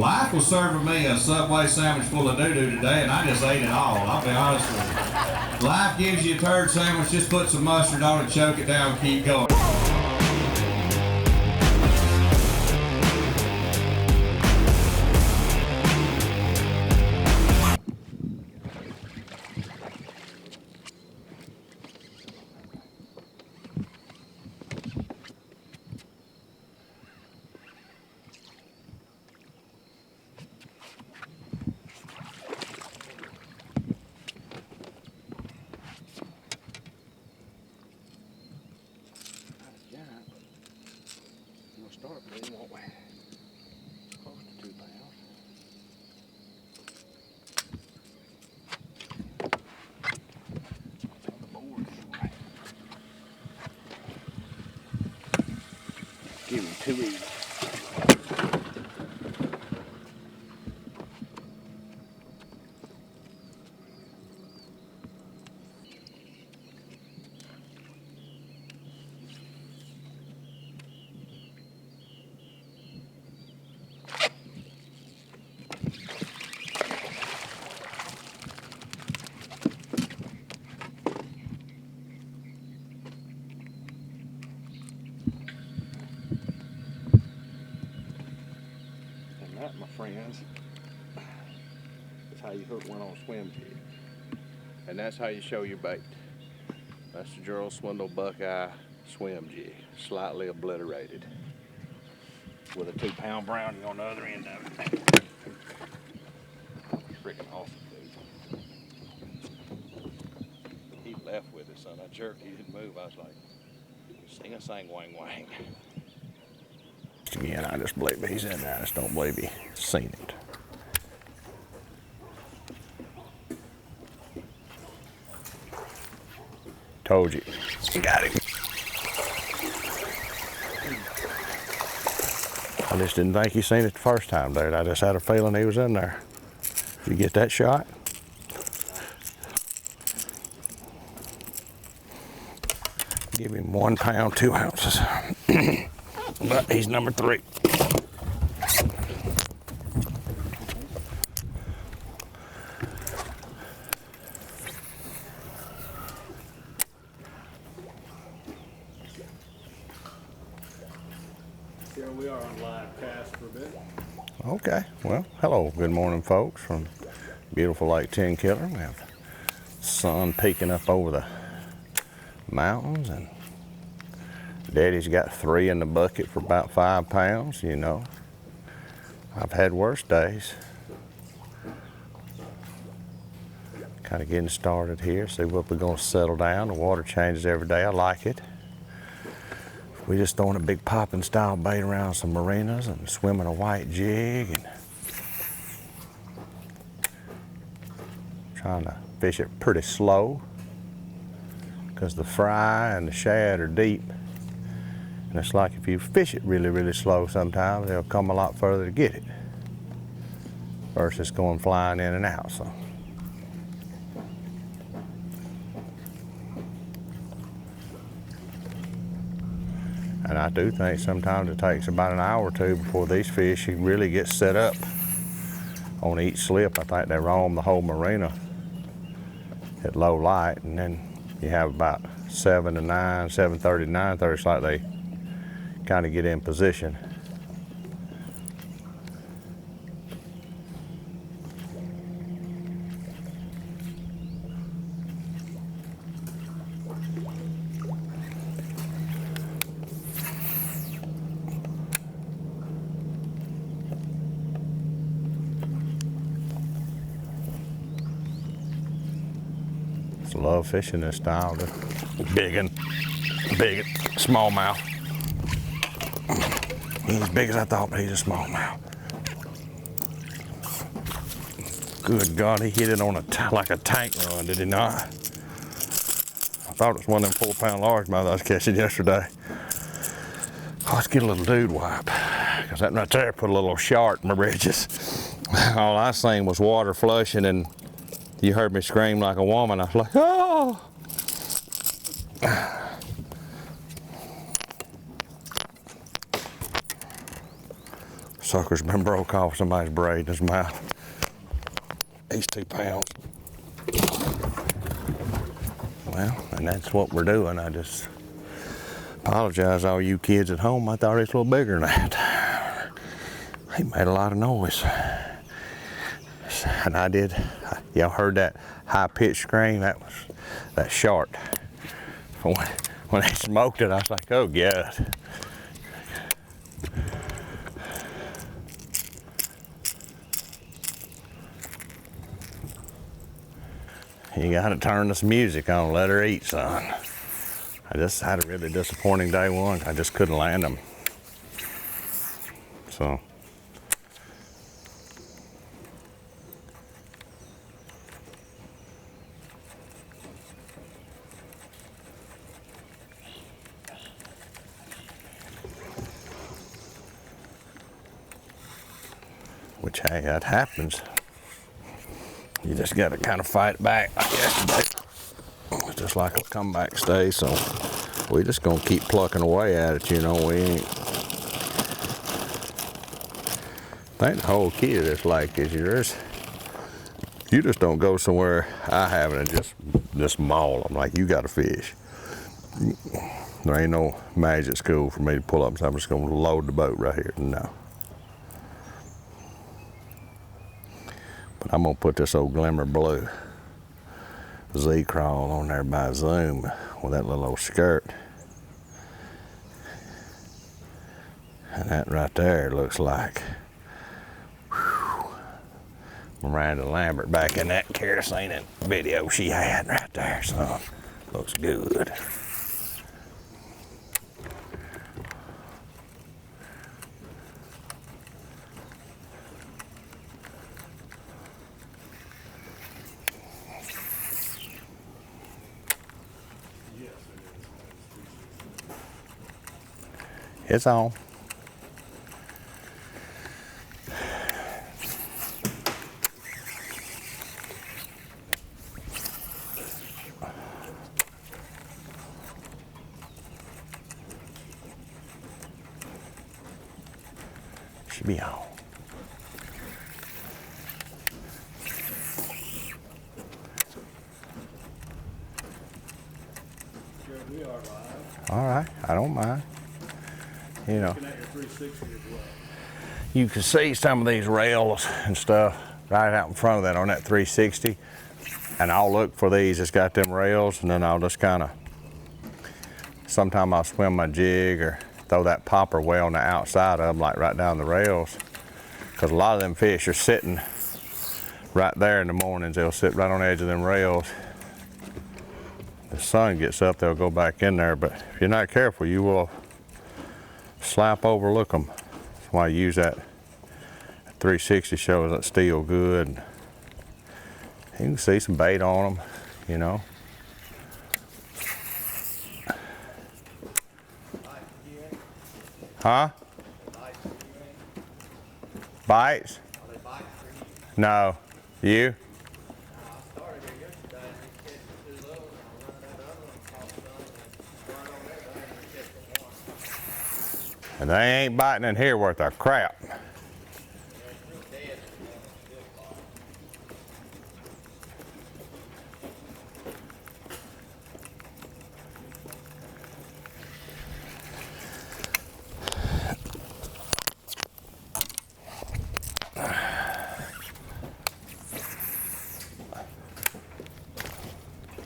Life was serving me a Subway sandwich full of doo-doo today, and I just ate it all. I'll be honest with you. Life gives you a turd sandwich, just put some mustard on it, choke it down, and keep going. Start with, won't we? Close to 2 pounds. The board is right. Give him 2 each. That, my friends, is how you hook one on a swim jig. And that's how you show your bait. That's the Gerald Swindle Buckeye swim jig, slightly obliterated, with a 2-pound brownie on the other end of it. Freaking awesome, dude. He left with it, son. I jerked, he didn't move. I was like, sing a sang wang wang. Again, I just believe he's in there. I just don't believe he's seen it. Told you. Got him. I just didn't think he seen it the first time, dude. I just had a feeling he was in there. Did you get that shot? Give him 1 pound, 2 ounces. But he's number 3. Here we are on live cast for a bit. Okay, well, hello, good morning, folks, from beautiful Lake Tenkiller. We have the sun peeking up over the mountains, and Daddy's got 3 in the bucket for about 5 pounds, you know. I've had worse days. Kind of getting started here, see what we're gonna settle down. The water changes every day, I like it. We just throwing a big popping style bait around some marinas and swimming a white jig and trying to fish it pretty slow because the fry and the shad are deep. And it's like if you fish it really, really slow sometimes, they'll come a lot further to get it versus going flying in and out. So. And I do think sometimes it takes about an hour or 2 before these fish really get set up on each slip. I think they roam the whole marina at low light, and then you have about 7 to 9, 7:30 to 9:30, it's like they kind of get in position. Just love fishing this style. Big and smallmouth. He ain't as big as I thought, but he's a smallmouth. Good God, he hit it on like a tank run, did he not? I thought it was one of them 4-pound largemouth I was catching yesterday. Oh, let's get a little dude wipe, because that right there put a little shark in my bridges. All I seen was water flushing, and you heard me scream like a woman. I was like, oh! Sucker's been broke off somebody's braid in his mouth. He's 2 pounds. Well, and that's what we're doing. I just apologize to all you kids at home. I thought it was a little bigger than that. He made a lot of noise. And I did, y'all heard that high-pitched scream? That shark. When they smoked it, I was like, oh God. You gotta turn this music on, let her eat, son. I just had a really disappointing day one. I just couldn't land them. So. Which, hey, that happens. You just gotta kind of fight back like yesterday. It's just like a comeback stage, so we just gonna keep plucking away at it, you know. We ain't. I think the whole key to this lake is you just don't go somewhere I haven't and just maul them like you got to fish. There ain't no magic school for me to pull up and say I'm just gonna load the boat right here. No. But I'm gonna put this old Glimmer Blue Z-Crawl on there by Zoom with that little old skirt. And that right there looks like Miranda Lambert back in that kerosene video she had right there, so looks good. It's on. Should be on. We are live. All right, I don't mind. You know, Looking at your 360 as well. you can see some of these rails and stuff right out in front of that on that 360. And I'll look for these that's got them rails, and then I'll just kind of, sometime I'll swim my jig or throw that popper way on the outside of them, like right down the rails. Because a lot of them fish are sitting right there in the mornings. They'll sit right on the edge of them rails. The sun gets up, they'll go back in there, but if you're not careful, you will slap overlook them. That's why I use that 360, shows that steel good. You can see some bait on them, you know. Huh? Bites? No. You? And they ain't biting in here worth a crap.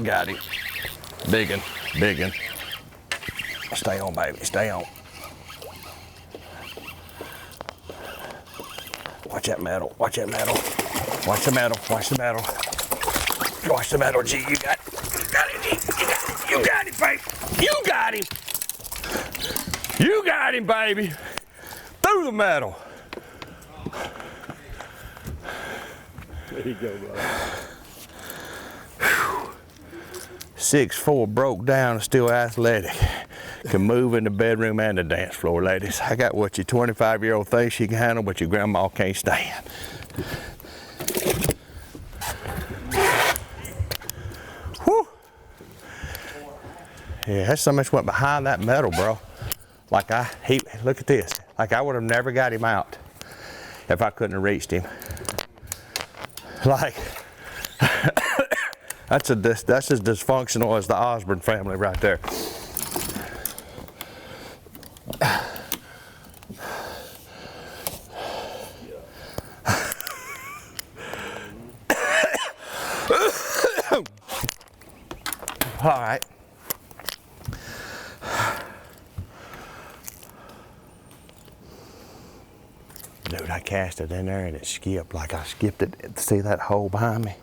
Got him. Biggin, biggin. Stay on, baby, stay on. Watch that metal, watch that metal. Watch the metal, watch the metal. Watch the metal, G, you got it. You got it, baby. You got him. You got him, baby. Through the metal. There you go, brother. 6'4", broke down, still athletic. Can move in the bedroom and the dance floor, ladies. I got what your 25-year-old thinks she can handle, but your grandma can't stand. Whew. Yeah, that's so much went behind that metal, bro. Like look at this. Like I would have never got him out. if I couldn't have reached him. Like, that's as dysfunctional as the Osborne family right there. All right. Dude, I cast it in there and it skipped. Like I skipped it. See that hole behind me?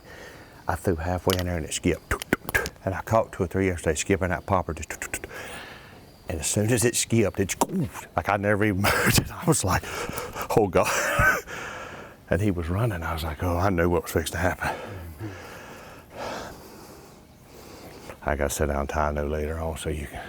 I threw halfway in there and it skipped. And I caught 2 or 3 yesterday skipping that popper. Just, and as soon as it skipped, it's like I never even moved it. I was like, oh God. And he was running. I was like, oh, I knew what was fixing to happen. I got to sit down and tie a new leader on so you can.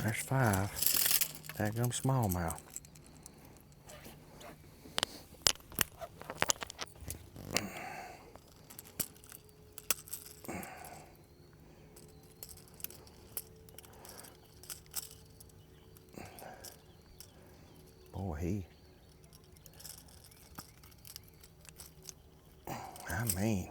There's 5. Daggum smallmouth. Boy, I mean,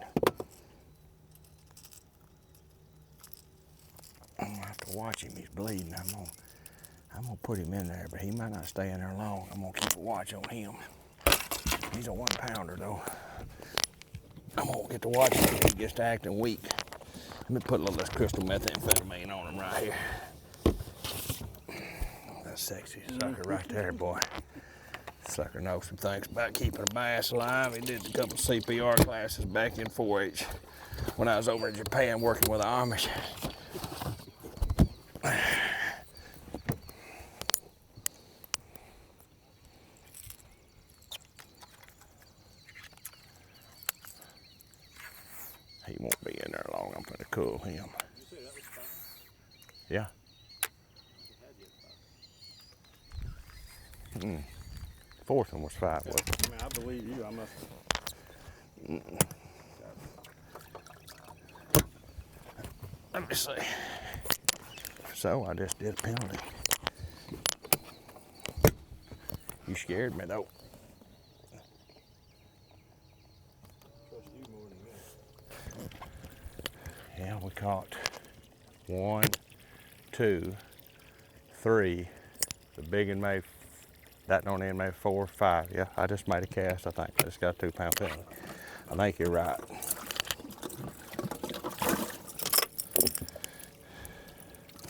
I'm gonna have to watch him. He's bleeding. I'm gonna put him in there, but he might not stay in there long. I'm gonna keep a watch on him. He's a 1 pounder though. I'm gonna get to watch him if he gets to acting weak. Let me put a little less crystal methamphetamine on him right here. That's sexy sucker right there, boy. Sucker knows some things about keeping a bass alive. He did a couple CPR classes back in 4-H when I was over in Japan working with the Amish. He won't be in there long. I'm gonna cool him. Yeah. Fourth one was 5, wasn't it? I mean, I believe you. I must. Let me see. So I just did a penalty. You scared me though. Trust you more than me. Yeah, we caught 1, 2, 3. The big one made, that on end made 4, 5. Yeah, I just made a cast, I think. I just got a 2-pound penalty. I think you're right.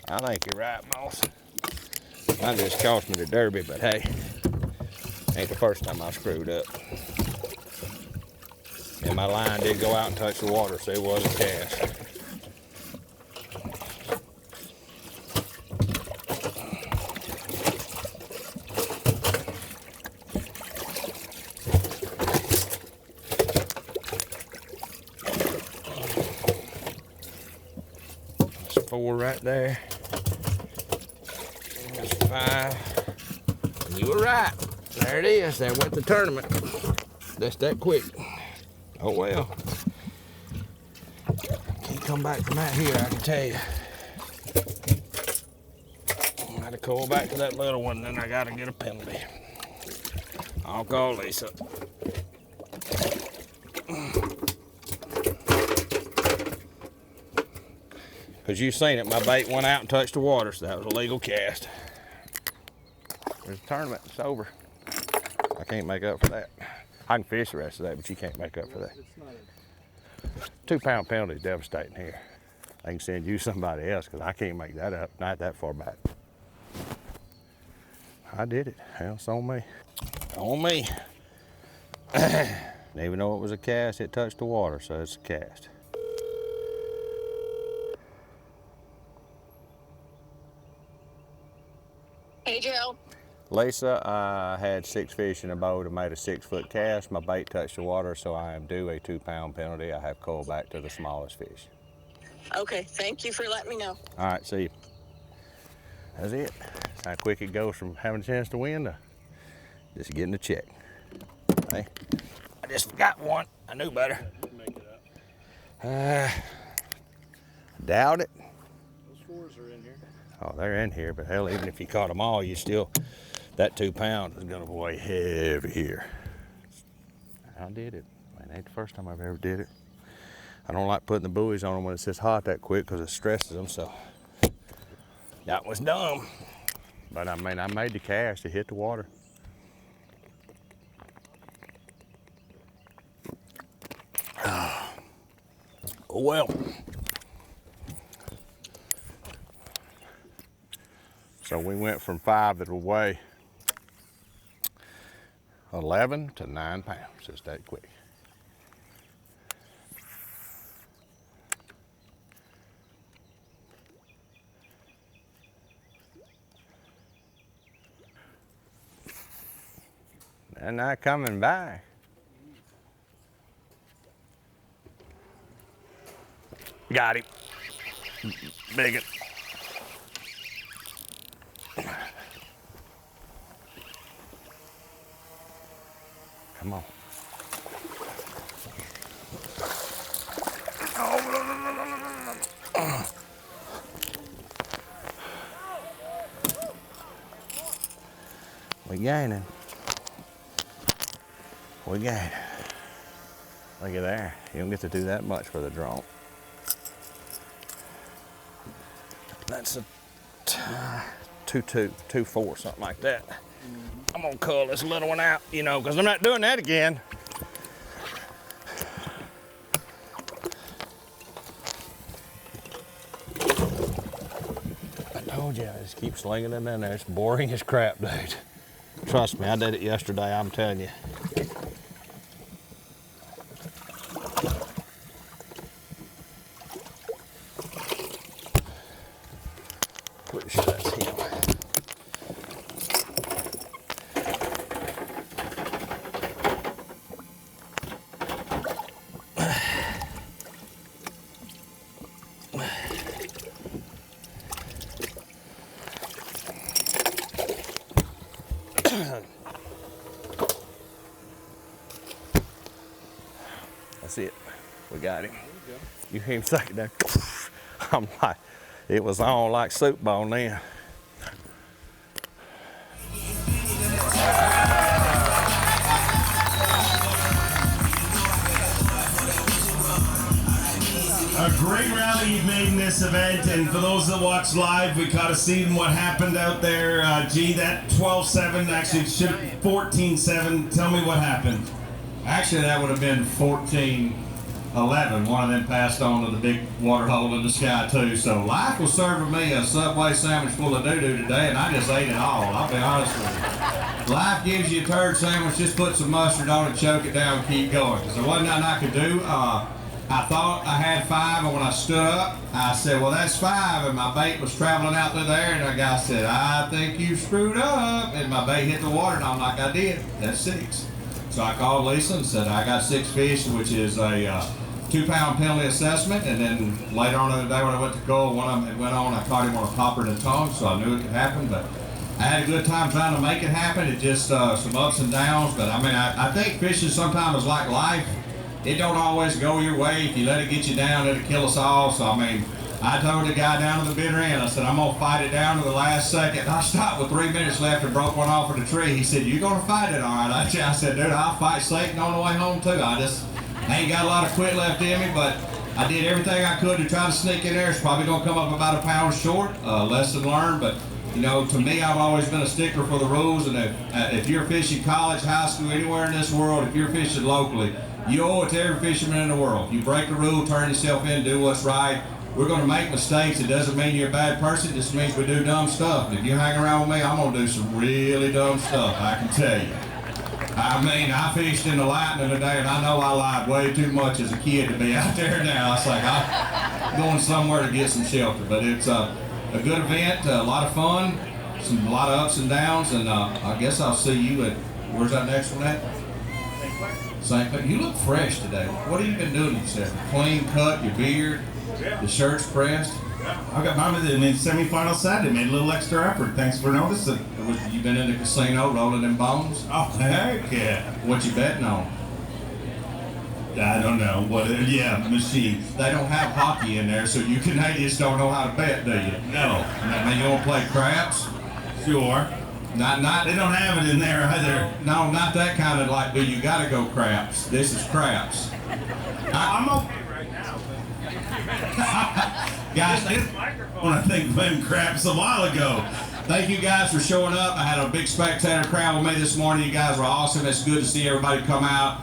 I think you're right, Moss. Mine just cost me the derby, but hey, ain't the first time I screwed up. And my line did go out and touch the water, so it was a cast. That's 4 right there. That's 5. You were right. There it is. There went the tournament. That's that quick. Oh well. Can't come back from that here, I can tell you. I gotta call back to that little one, then I gotta get a penalty. I'll call Lisa. Cause you seen it, my bait went out and touched the water, so that was a legal cast. There's a tournament, it's over. I can't make up for that. I can fish the rest of that, but you can't make up for that. 2-pound penalty is devastating here. I can send you somebody else because I can't make that up, not that far back. I did it. Hell, it's on me. On me. And even though it was a cast, it touched the water, so it's a cast. Hey, Gerald. Lisa, I had 6 fish in a boat and made a 6-foot cast. My bait touched the water, so I am due a 2-pound penalty. I have called back to the smallest fish. Okay, thank you for letting me know. All right, see you. That's it. That's how quick it goes from having a chance to win to Just getting a check. Hey, I just forgot one. I knew better. Make it up. Doubt it. Those fours are in here. Oh, they're in here, but hell, even if you caught them all, you still, that 2 pounds is gonna weigh heavy here. I did it. Man, ain't the first time I've ever did it. I don't like putting the buoys on them when it says hot that quick because it stresses them, so that was dumb. But I mean, I made the cast to hit the water. Oh well. So we went from 5 that will weigh 11 to 9 pounds, just that quick. They're not coming back. Got him. Big one. Come on. We gaining. We gaining. Look at there. You don't get to do that much with a drone. That's a 2.2, 2.4, something like that. I'm gonna cull this little one out, you know, because I'm not doing that again. I told you, I just keep slinging them in there. It's boring as crap, dude. Trust me, I did it yesterday, I'm telling you. Pretty sure that's him. That's it. We got him. You hear him sucking there? I'm like, it was on like soup bone then. A great rally you've made in this event, and for those that watch live, we caught a scene what happened out there. Gee, that 12-7 actually should have 14-7. Tell me what happened. Actually, that would have been 14-11. One of them passed on to the big water hole in the sky too. So life was serving me a Subway sandwich full of doo-doo today, and I just ate it all. I'll be honest with you. Life gives you a turd sandwich, just put some mustard on it, choke it down, and keep going. Because there wasn't nothing I could do. I thought I had 5, and when I stood up, I said, well, that's 5, and my bait was traveling out through there, and the guy said, I think you screwed up, and my bait hit the water, and I'm like, I did. That's 6. So I called Lisa and said, I got 6 fish, which is a 2-pound penalty assessment, and then later on in the day when I went to go, one of them went on, I caught him on a popper and a tongue, so I knew it could happen, but I had a good time trying to make it happen. It just some ups and downs, but I mean, I think fishing sometimes is like life. It don't always go your way. If you let it get you down, it'll kill us all. So I mean, I told the guy down to the bitter end, I said, I'm gonna fight it down to the last second. I stopped with 3 minutes left and broke one off of the tree. He said, you gonna fight it, all right? I said, dude, I'll fight Satan on the way home too. I ain't got a lot of quit left in me, but I did everything I could to try to sneak in there. It's probably gonna come up about a pound short, lesson learned, but you know, to me, I've always been a stickler for the rules, and if you're fishing college, high school, anywhere in this world, if you're fishing locally, you owe it to every fisherman in the world. You break the rule, turn yourself in, do what's right. We're going to make mistakes. It doesn't mean you're a bad person. It just means we do dumb stuff. And if you hang around with me, I'm going to do some really dumb stuff, I can tell you. I mean, I fished in the lightning today, and I know I lied way too much as a kid to be out there now. It's like I'm going somewhere to get some shelter. But it's a good event, a lot of fun, a lot of ups and downs, and I guess I'll see you at, where's that next one at? St. Clair. You look fresh today. What have you been doing yourself? Clean cut, your beard, the shirt's pressed. I got mine in the semifinal Saturday. Made a little extra effort. Thanks for noticing. You been in the casino rolling them bones? Oh, heck yeah. What you betting on? I don't know. What? Yeah, machines. They don't have hockey in there, so you Canadians don't know how to bet, do you? No. Now you don't play craps? Sure. Not. They don't have it in there either. No, not that kind of like. Do you gotta go craps? This is craps. I'm okay right now. Guys, When I think of them craps a while ago. thank you guys for showing up. I had a big spectator crowd with me this morning. You guys were awesome. It's good to see everybody come out.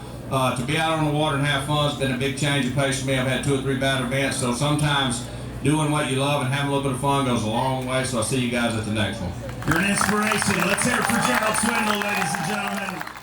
To be out on the water and have fun has been a big change of pace for me. I've had 2 or 3 bad events, so sometimes doing what you love and having a little bit of fun goes a long way. So I'll see you guys at the next one. You're an inspiration. Let's hear it for Gerald Swindle, ladies and gentlemen.